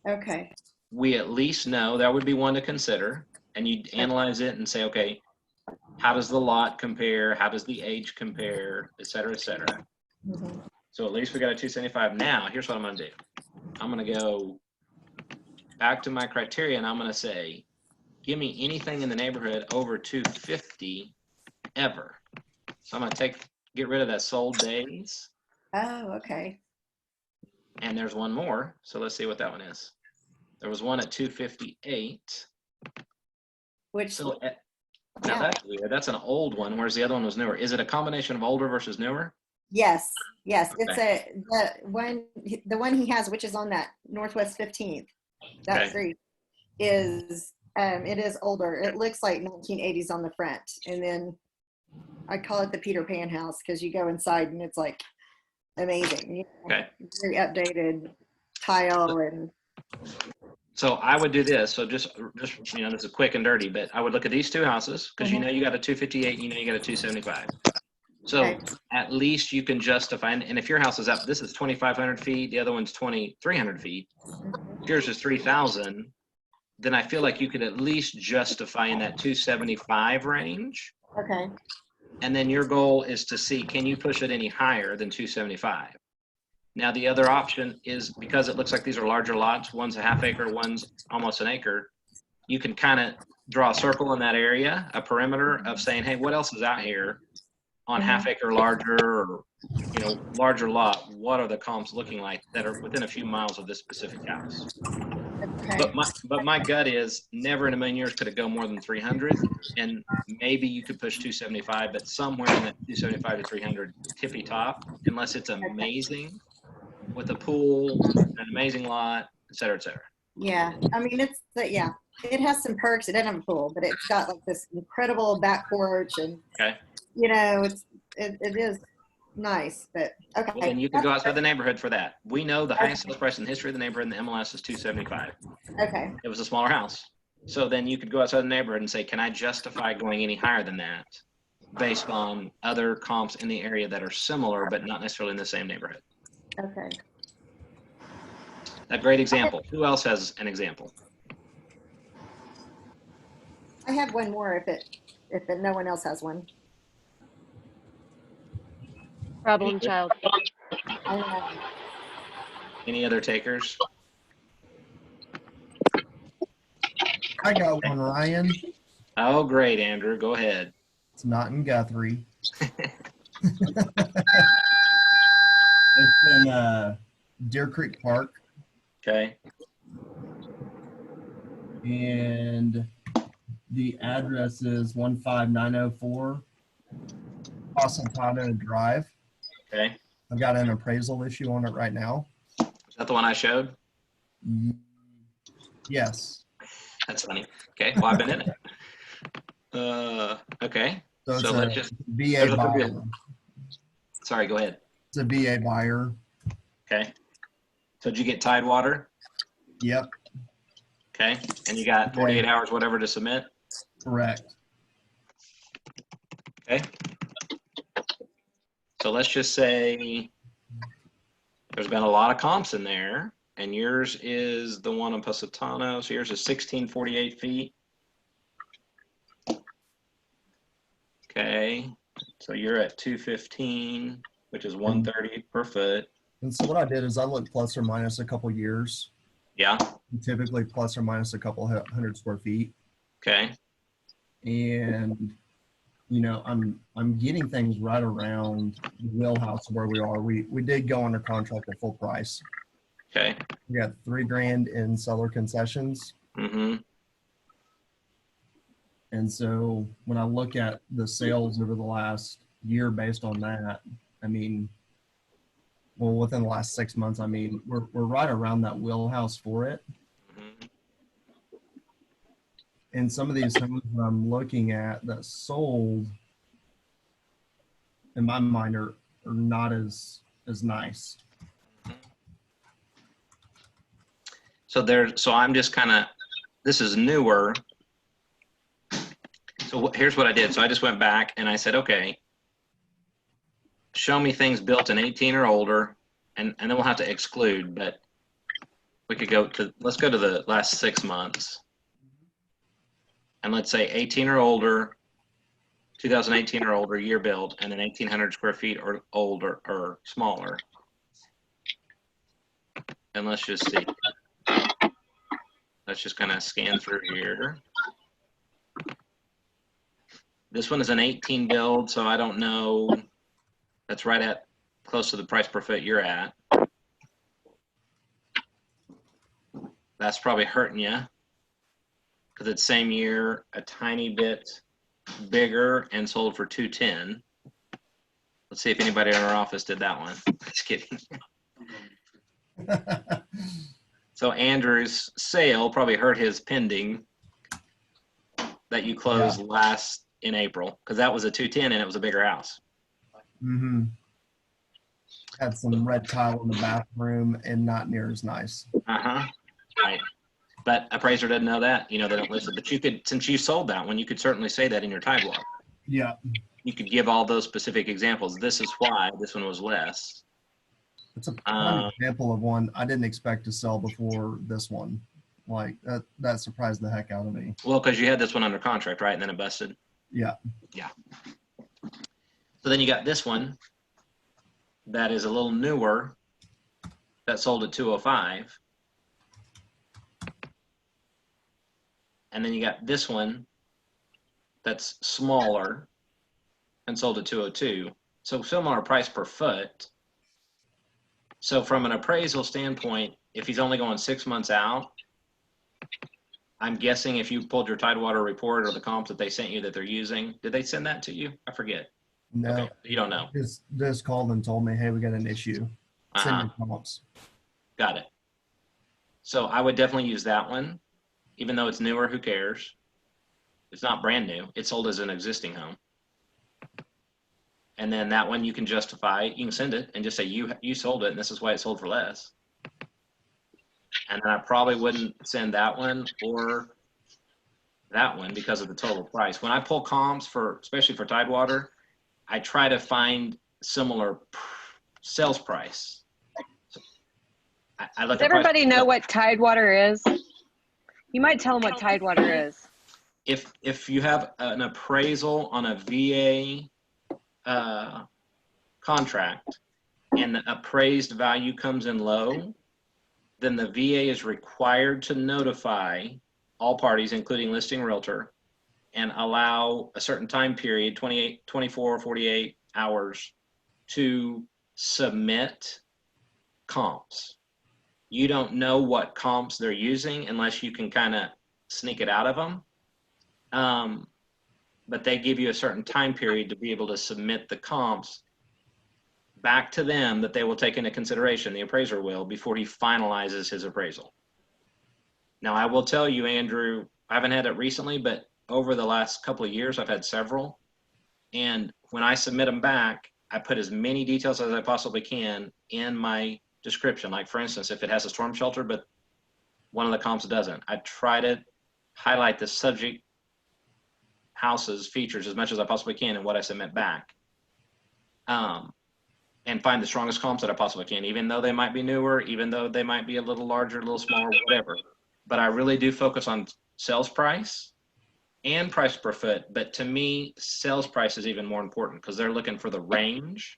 Okay. We at least know that would be one to consider, and you analyze it and say, okay, how does the lot compare? How does the age compare, et cetera, et cetera. So at least we got a 275. Now, here's what I'm going to do. I'm going to go back to my criteria, and I'm going to say, give me anything in the neighborhood over 250 ever. So I'm going to get rid of that sold days. Oh, okay. And there's one more. So let's see what that one is. There was one at 258. Which so now that's weird. That's an old one, whereas the other one was newer. Is it a combination of older versus newer? Yes. Yes. Okay. It's the one he has, which is on that Northwest 15th. That street is it is older. It looks like 1980s on the front, and then I call it the Peter Pan house because you go inside and it's like amazing. Okay. Very updated tile and. So I would do this. So just this is quick and dirty, but I would look at these 2 houses because you know you got a 258, you know you got a 275. So at least you can justify, and if your house is up, this is 2,500 feet, the other one's 2,300 feet, yours is 3,000, then I feel like you could at least justify in that 275 range. Okay. And then your goal is to see, can you push it any higher than 275? Now, the other option is, because it looks like these are larger lots, one's a half acre, one's almost an acre, you can kind of draw a circle in that area, a perimeter of saying, hey, what else is out here on half acre larger or, larger lot, what are the comps looking like that are within a few miles of this specific house? Okay. But my gut is never in a million years could it go more than 300, and maybe you could push 275, but somewhere in that 275 to 300 tippy top, unless it's amazing with a pool, an amazing lot, et cetera, et cetera. Yeah, I mean, yeah, it has some perks. It doesn't have a pool, but it's got like this incredible back porch, and Okay. it is nice. But okay. Well, then you could go outside the neighborhood for that. We know the highest sales price in the history of the neighborhood in the MLS is 275. Okay. It was a smaller house. So then you could go outside the neighborhood and say, can I justify going any higher than that based on other comps in the area that are similar, but not necessarily in the same neighborhood? Okay. A great example. Who else has an example? I have one more if no one else has one. Problem child. Any other takers? I got one, Ryan. Oh, great, Andrew. Go ahead. It's not in Guthrie. It's in Deer Creek Park. Okay. And the address is 15904 Positano Drive. Okay. I've got an appraisal issue on it right now. Is that the one I showed? Yes. That's funny. Okay. Well, I've been in it. Okay. So it's let's a just. VA buyer. Sorry, go ahead. It's a VA buyer. Okay. So did you get Tidewater? Yep. Okay. And you got 48 hours, whatever, to submit? Correct. Okay. So let's just say there's been a lot of comps in there, and yours is the one on Positano. So yours is 1648 feet. Okay. So you're at 215, which is 130 per foot. And so what I did is I looked plus or minus a couple years. Yeah. Typically plus or minus a couple 100 square feet. Okay. And I'm getting things right around the wheelhouse where we are. We did go under contract at full price. Okay. We got $3,000 in seller concessions. Mm-hmm. And so when I look at the sales over the last year based on that, I mean, well, within the last 6 months, I mean, we're right around that wheelhouse for it. Mm-hmm. And some of these homes that I'm looking at that sold, in my mind, are not as nice. So I'm just kind of, this is newer. So here's what I did. So I just went back and I said, okay, show me things built in 18 or older, and then we'll have to exclude, but we could let's go to the last 6 months. And let's say 18 or older, 2018 or older, year build, and then 1,800 square feet or older or smaller. And let's just see. Let's just kind of scan through here. This one is an 18 build, so I don't know. That's right at close to the price per foot you're at. That's probably hurting you because it's same year, a tiny bit bigger, and sold for 210. Let's see if anybody in our office did that one. Just kidding. So Andrew's sale probably hurt his pending that you closed last in April, because that was a 210 and it was a bigger house. Mm-hmm. Had some red tile in the bathroom and not near as nice. Uh-huh. Right. But appraiser doesn't know that. They don't listen. But you could, since you sold that one, you could certainly say that in your tag log. Yeah. You could give all those specific examples. This is why this one was less. It's a prime example of one I didn't expect to sell before this one. Like that surprised the heck out of me. Well, because you had this one under contract, right? And then it busted. Yeah. Yeah. So then you got this one that is a little newer that sold at 205. And then you got this one that's smaller and sold at 202. So similar price per foot. So from an appraisal standpoint, if he's only going 6 months out, I'm guessing if you pulled your Tidewater report or the comps that they sent you that they're using, did they send that to you? I forget. No, Okay, you don't know. just called and told me, hey, we got an issue. Send Uh-huh. your comps. Got it. So I would definitely use that one, even though it's newer. Who cares? It's not brand new. It's sold as an existing home. And then that one you can justify. You can send it and just say you sold it, and this is why it sold for less. And then I probably wouldn't send that one or that one because of the total price. When I pull comps especially for Tidewater, I try to find similar sales price. I look Does at price. everybody know what Tidewater is? You might tell them what Tidewater is. If you have an appraisal on a VA contract and the appraised value comes in low, then the VA is required to notify all parties, including listing realtor, and allow a certain time period, 24, 48 hours, to submit comps. You don't know what comps they're using unless you can kind of sneak it out of them. But they give you a certain time period to be able to submit the comps back to them that they will take into consideration, the appraiser will, before he finalizes his appraisal. Now, I will tell you, Andrew, I haven't had it recently, but over the last couple of years, I've had several. And when I submit them back, I put as many details as I possibly can in my description. Like, for instance, if it has a storm shelter, but one of the comps doesn't, I try to highlight the subject houses features as much as I possibly can in what I submit back. And find the strongest comps that I possibly can, even though they might be newer, even though they might be a little larger, a little smaller, whatever. But I really do focus on sales price and price per foot. But to me, sales price is even more important because they're looking for the range.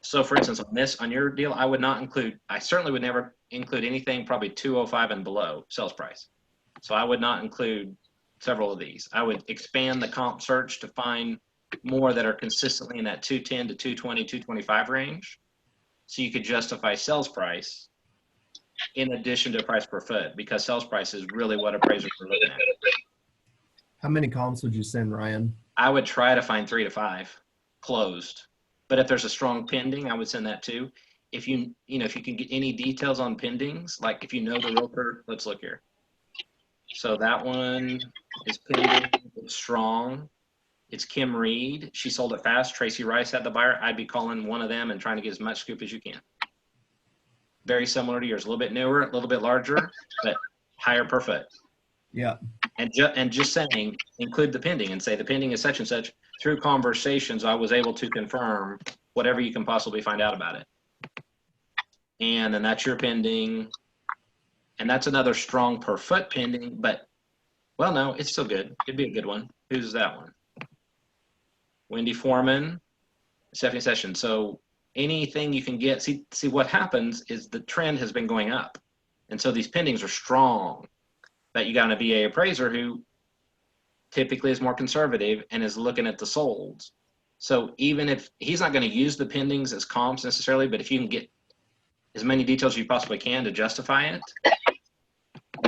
So for instance, on your deal, I certainly would never include anything probably 205 and below sales price. So I would not include several of these. I would expand the comp search to find more that are consistently in that 210 to 220, 225 range. So you could justify sales price in addition to price per foot, because sales price is really what appraisers are looking at. How many comps would you send, Ryan? I would try to find 3 to 5 closed. But if there's a strong pending, I would send that too. If you can get any details on pendings, like if you know the realtor, let's look here. So that one is pending, it's strong. It's Kim Reed. She sold it fast. Tracy Rice had the buyer. I'd be calling one of them and trying to get as much scoop as you can. Very similar to yours. A little bit newer, a little bit larger, but higher per foot. Yeah. And just saying, include the pending and say the pending is such and such. Through conversations, I was able to confirm whatever you can possibly find out about it. And then that's your pending. And that's another strong per foot pending, but, well, no, it's still good. It'd be a good one. Who's that one? Wendy Foreman, Stephanie Sessions. So anything you can get, see what happens is the trend has been going up. And so these pendings are strong. But you got a VA appraiser who typically is more conservative and is looking at the solds. So even if he's not going to use the pendings as comps necessarily, but if you can get as many details as you possibly can to justify it.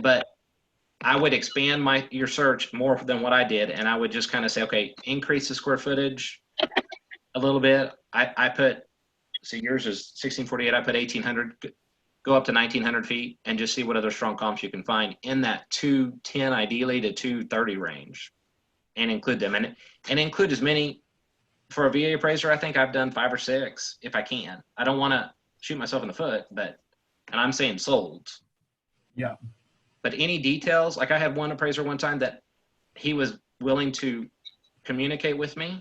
But I would expand your search more than what I did, and I would just kind of say, okay, increase the square footage a little bit. I put, so yours is 1648, I put 1800, go up to 1900 feet and just see what other strong comps you can find in that 210 ideally to 230 range, and include them. And include as many, for a VA appraiser, I think I've done 5 or 6 if I can. I don't want to shoot myself in the foot, and I'm saying sold. Yeah. But any details, like I had one appraiser one time that he was willing to communicate with me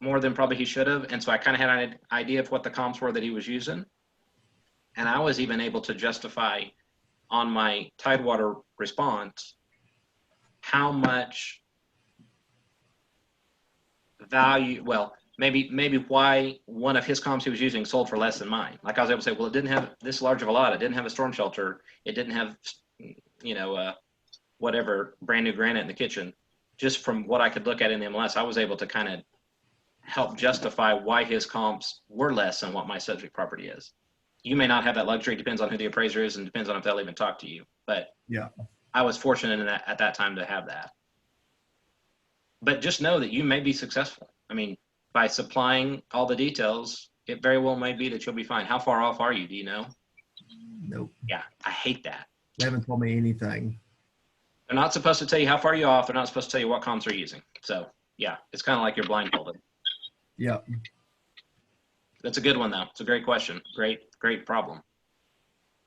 more than probably he should have. And so I kind of had an idea of what the comps were that he was using. And I was even able to justify on my Tidewater response how much value, well, maybe why one of his comps he was using sold for less than mine. Like I was able to say, well, it didn't have this large of a lot. It didn't have a storm shelter. It didn't have, whatever brand new granite in the kitchen. just from what I could look at in the MLS, I was able to kind of help justify why his comps were less than what my subject property is. You may not have that luxury. Depends on who the appraiser is and depends on if they'll even talk to you. But Yeah. I was fortunate in that, at that time to have that. But just know that you may be successful. I mean, by supplying all the details, it very well may be that you'll be fine. How far off are you? Do you know? Nope. Yeah, I hate that. They haven't told me anything. They're not supposed to tell you how far you're off. They're not supposed to tell you what comps they're using. So yeah, it's kind of like you're blindfolded. Yeah. That's a good one though. It's a great question. Great problem.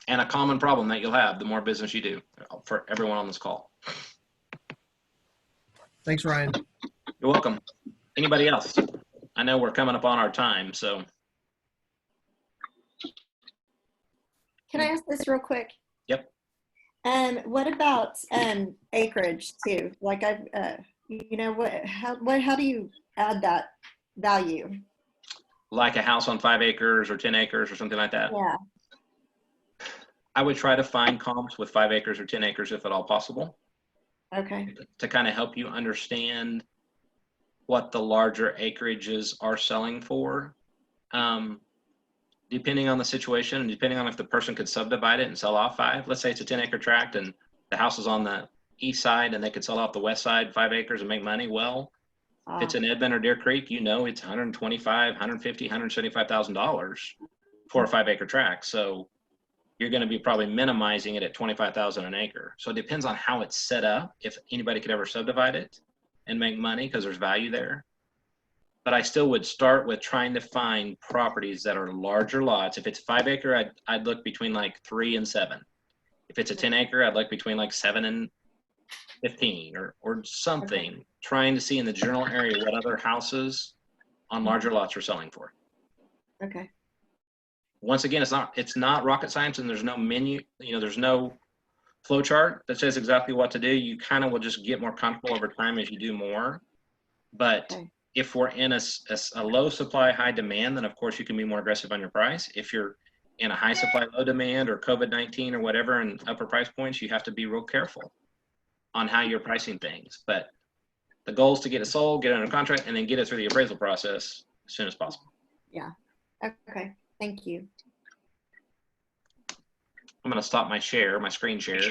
And a common problem that you'll have the more business you do, for everyone on this call. Thanks, Ryan. You're welcome. Anybody else? I know we're coming up on our time, so. Can I ask this real quick? Yep. What about acreage too? Like you know, how do you add that value? Like a house on 5 acres or 10 acres or something like that? Yeah. I would try to find comps with 5 acres or 10 acres if at all possible. Okay. To kind of help you understand what the larger acreages are selling for. Depending on the situation and depending on if the person could subdivide it and sell off 5. Let's say it's a 10-acre tract and the house is on the east side and they could sell off the west side 5 acres and make money. Well, if it's in Edmond or Deer Creek, you know it's $125,000, $150,000, $175,000 for a 5-acre tract. So you're going to be probably minimizing it at $25,000 an acre. So it depends on how it's set up, if anybody could ever subdivide it and make money because there's value there. But I still would start with trying to find properties that are larger lots. If it's 5 acre, I'd look between like 3 and 7. If it's a 10 acre, I'd look between like 7 and 15 or something, okay. Trying to see in the general area what other houses on larger lots are selling for. Okay. Once again, it's not rocket science and there's no menu, there's no flow chart that says exactly what to do. You kind of will just get more comfortable over time as you do more. But okay. If we're in a low supply, high demand, then of course you can be more aggressive on your price. If you're in a high supply, low demand or COVID-19 or whatever and upper price points, you have to be real careful on how you're pricing things. But the goal is to get it sold, get it under contract, and then get it through the appraisal process as soon as possible. Yeah. Okay. Thank you. I'm going to stop my screen share, so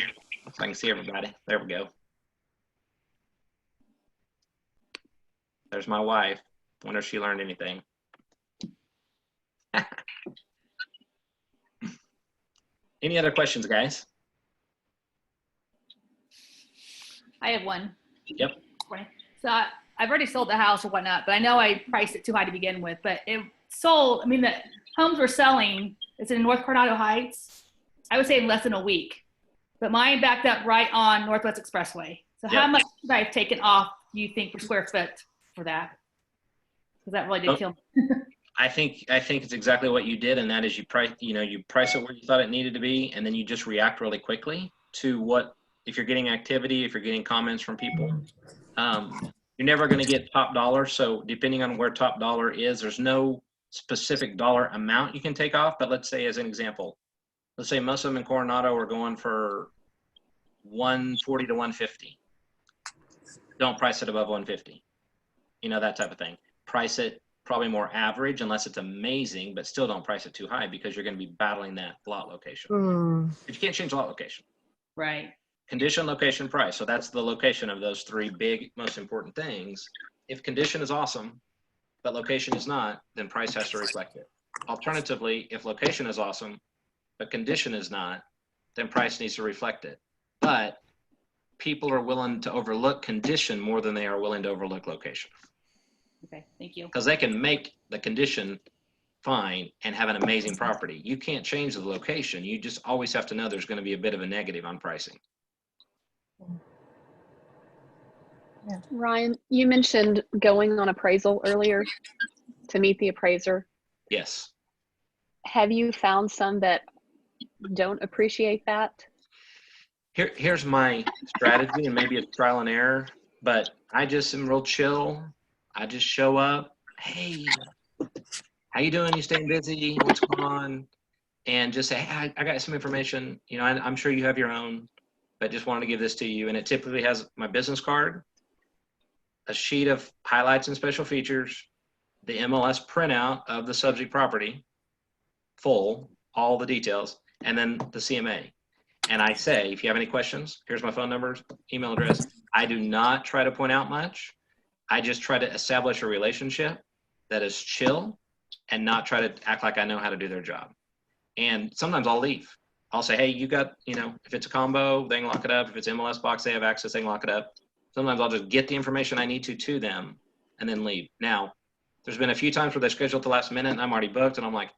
I can see everybody. There we go. There's my wife. Wonder if she learned anything. Any other questions, guys? I have one. Yep. So I've already sold the house or whatnot, but I know I priced it too high to begin with. But it sold, I mean, the homes we're selling, it's in North Coronado Heights, I would say in less than a week. But mine backed up right on Northwest Expressway. So how much should I have taken off, do you think, per square foot for that? Because that really did kill me. I think it's exactly what you did, and that is you price it where you thought it needed to be, and then you just react really quickly to what, if you're getting activity, if you're getting comments from people. You're never going to get top dollar. So depending on where top dollar is, there's no specific dollar amount you can take off. But let's say, as an example, let's say most of them in Coronado are going for 140 to 150. Don't price it above 150. That type of thing. Price it probably more average unless it's amazing, but still don't price it too high because you're going to be battling that lot location. But you can't change lot location. Right. Condition, location, price. So that's the location of those 3 big, most important things. If condition is awesome, but location is not, then price has to reflect it. Alternatively, if location is awesome, but condition is not, then price needs to reflect it. But people are willing to overlook condition more than they are willing to overlook location. Okay, thank you. Because they can make the condition fine and have an amazing property. You can't change the location. You just always have to know there's going to be a bit of a negative on pricing. Yeah. Ryan, you mentioned going on appraisal earlier to meet the appraiser. Yes. Have you found some that don't appreciate that? Here's my strategy, and maybe it's trial and error, but I just am real chill. I just show up. Hey, how you doing? You staying busy? What's going on? And just say, hey, I got some information. I'm sure you have your own, but just wanted to give this to you. And it typically has my business card a sheet of highlights and special features, the MLS printout of the subject property, full, all the details, and then the CMA. And I say, if you have any questions, here's my phone numbers, email address. I do not try to point out much. I just try to establish a relationship that is chill and not try to act like I know how to do their job. And sometimes I'll leave. I'll say, hey, you got, if it's a combo, they can lock it up. If it's MLS box, they have access, they can lock it up. Sometimes I'll just get the information I need to them and then leave. Now, there's been a few times where they schedule at the last minute and I'm already booked and I'm like,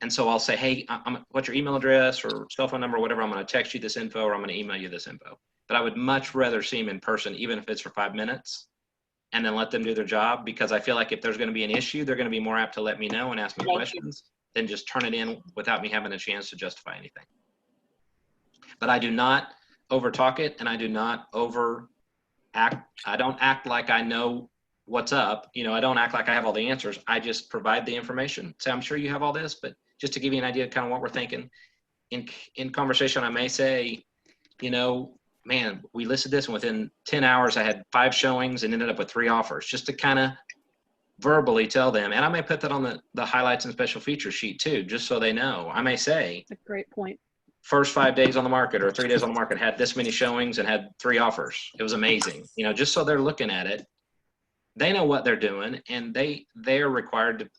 And so I'll say, hey, what's your email address or cell phone number or whatever? I'm going to text you this info or I'm going to email you this info. But I would much rather see them in person, even if it's for 5 minutes, and then let them do their job, because I feel like if there's going to be an issue, they're going to be more apt to let me know and ask me questions than just turn it in without me having a chance to justify anything. But I do not over talk it, and I do not over act. I don't act like I know what's up. I don't act like I have all the answers. I just provide the information. Say, I'm sure you have all this, but just to give you an idea of kind of what we're thinking. In conversation, I may say, man, we listed this and within 10 hours, I had 5 showings and ended up with 3 offers, just to kind of verbally tell them. And I may put that on the highlights and special feature sheet too, just so they know. I may say, that's a great point. First 5 days on the market or 3 days on the market, had this many showings and had 3 offers. It was amazing. Just so they're looking at it, they know what they're doing, and they're required to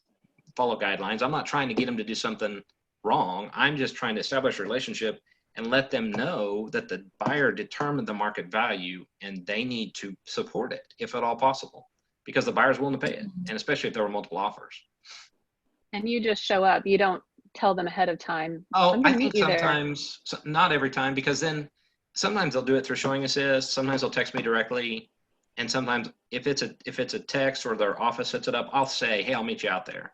follow guidelines. I'm not trying to get them to do something wrong. I'm just trying to establish a relationship and let them know that the buyer determined the market value and they need to support it if at all possible, because the buyer's willing to pay it, and especially if there were multiple offers. And you just show up. You don't tell them ahead of time. Oh, I think sometimes, not every time, because then sometimes they'll do it through showing assist. Sometimes they'll text me directly. And sometimes if it's a text or their office sets it up, I'll say, hey, I'll meet you out there.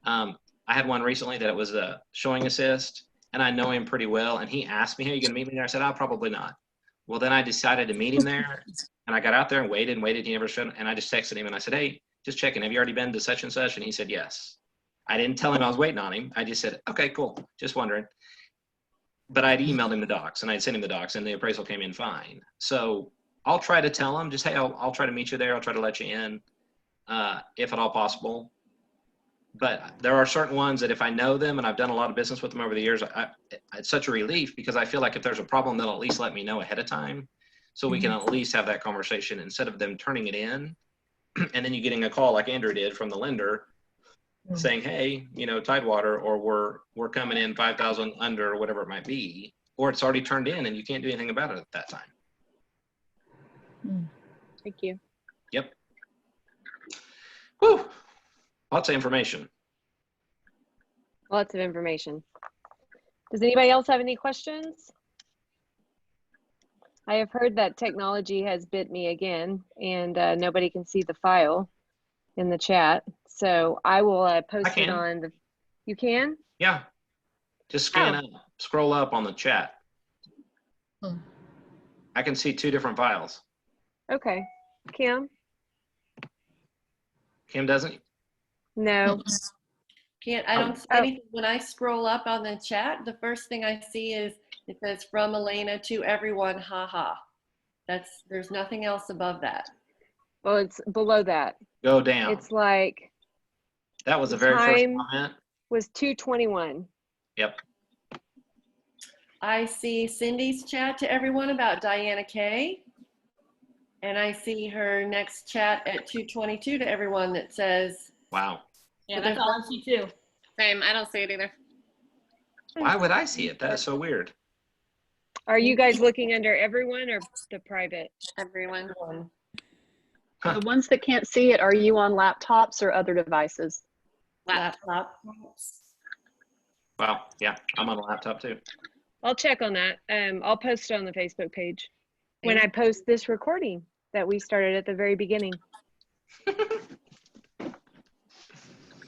I had one recently that it was a showing assist, and I know him pretty well. And he asked me, hey, you going to meet me there? I said, probably not. Well, then I decided to meet him there, and I got out there and waited. He never showed, and I just texted him and I said, hey, just checking. Have you already been to such and such? And he said, yes. I didn't tell him I was waiting on him. I just said, okay, cool. Just wondering. But I'd emailed him the docs and I'd sent him the docs, and the appraisal came in fine. So I'll try to tell him, just, hey, I'll try to meet you there. I'll try to let you in if at all possible. But there are certain ones that if I know them and I've done a lot of business with them over the years, it's such a relief, because I feel like if there's a problem, they'll at least let me know ahead of time, so we can at least have that conversation instead of them turning it in and then you getting a call like Andrew did from the lender saying, hey, Tidewater, or we're coming in 5,000 under, or whatever it might be, or it's already turned in and you can't do anything about it at that time. Thank you. Yep. Whew. Lots of information. Lots of information. Does anybody else have any questions? I have heard that technology has bit me again, and nobody can see the file in the chat. So I will post it on the. You can? Yeah. Just scan up, scroll up on the chat. I can see 2 different files. Okay. Kim? Kim doesn't? No. I don't see anything. When I scroll up on the chat, the first thing I see is it says from Elena to everyone, haha. There's nothing else above that. Well, it's below that. Go down. It's like. That was the very first comment. Was 2:21. Yep. I see Cindy's chat to everyone about Diana Kay. And I see her next chat at 2:22 to everyone that says. Wow. Yeah, that's all I see too. Same. I don't see it either. Why would I see it? That's so weird. Are you guys looking under everyone or the private? Everyone. The ones that can't see it, are you on laptops or other devices? Laptop. Wow. Yeah, I'm on a laptop too. I'll check on that. I'll post it on the Facebook page when I post this recording that we started at the very beginning.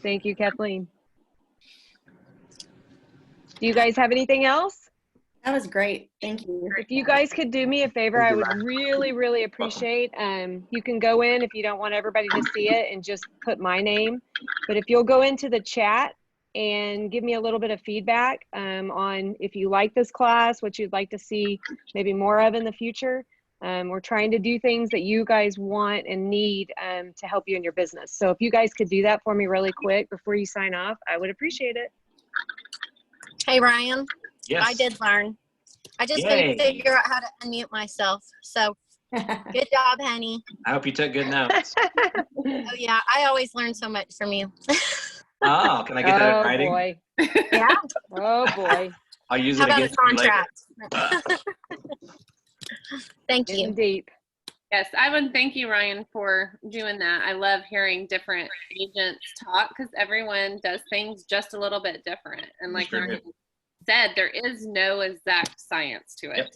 Thank you, Kathleen. Do you guys have anything else? That was great. Thank you. If you guys could do me a favor, I would really, really appreciate. You can go in if you don't want everybody to see it and just put my name. But if you'll go into the chat and give me a little bit of feedback on if you like this class, what you'd like to see maybe more of in the future. We're trying to do things that you guys want and need to help you in your business. So if you guys could do that for me really quick before you sign off, I would appreciate it. Hey, Ryan. Yes. I did learn. I just Yay. didn't figure out how to unmute myself. So good job, honey. I hope you took good notes. Oh, yeah. I always learn so much from you. Oh, can I get that in writing? Boy. Yeah. Oh, boy. I'll use How it about a against you later. contract? Thank you. Getting deep. Yes, I would thank you, Ryan, for doing that. I love hearing different agents talk because everyone does things just a little bit different. And like Sure Ryan do. said, there is no exact science to it. Yep.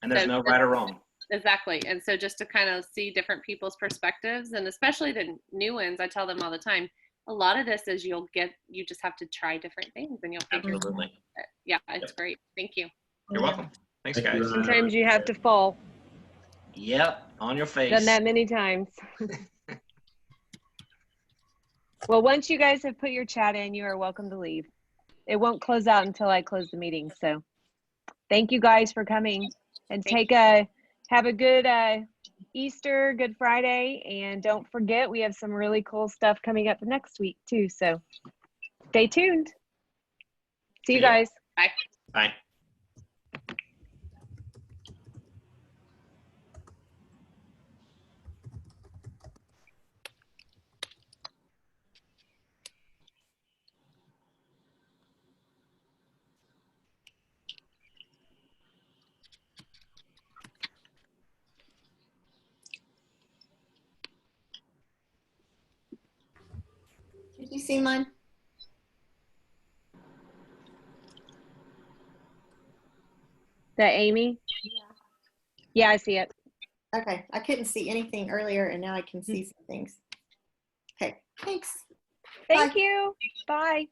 And there's So no right or wrong. Exactly. And so just to kind of see different people's perspectives, and especially the new ones, I tell them all the time, a lot of this is you just have to try different things and you'll figure Absolutely. it out. Yeah, it's great. Thank you. You're welcome. Thanks, guys. Sometimes you have to fall. Yep, on your face. Done that many times. Well, once you guys have put your chat in, you are welcome to leave. It won't close out until I close the meeting. So thank you guys for coming, and have a good Easter, Good Friday. And don't forget, we have some really cool stuff coming up next week too. So stay tuned. See you guys. Bye. Bye. Did you see mine? That Amy? Yeah, I see it. Okay, I couldn't see anything earlier, and now I can see some things. Okay, thanks. Thank you. Bye.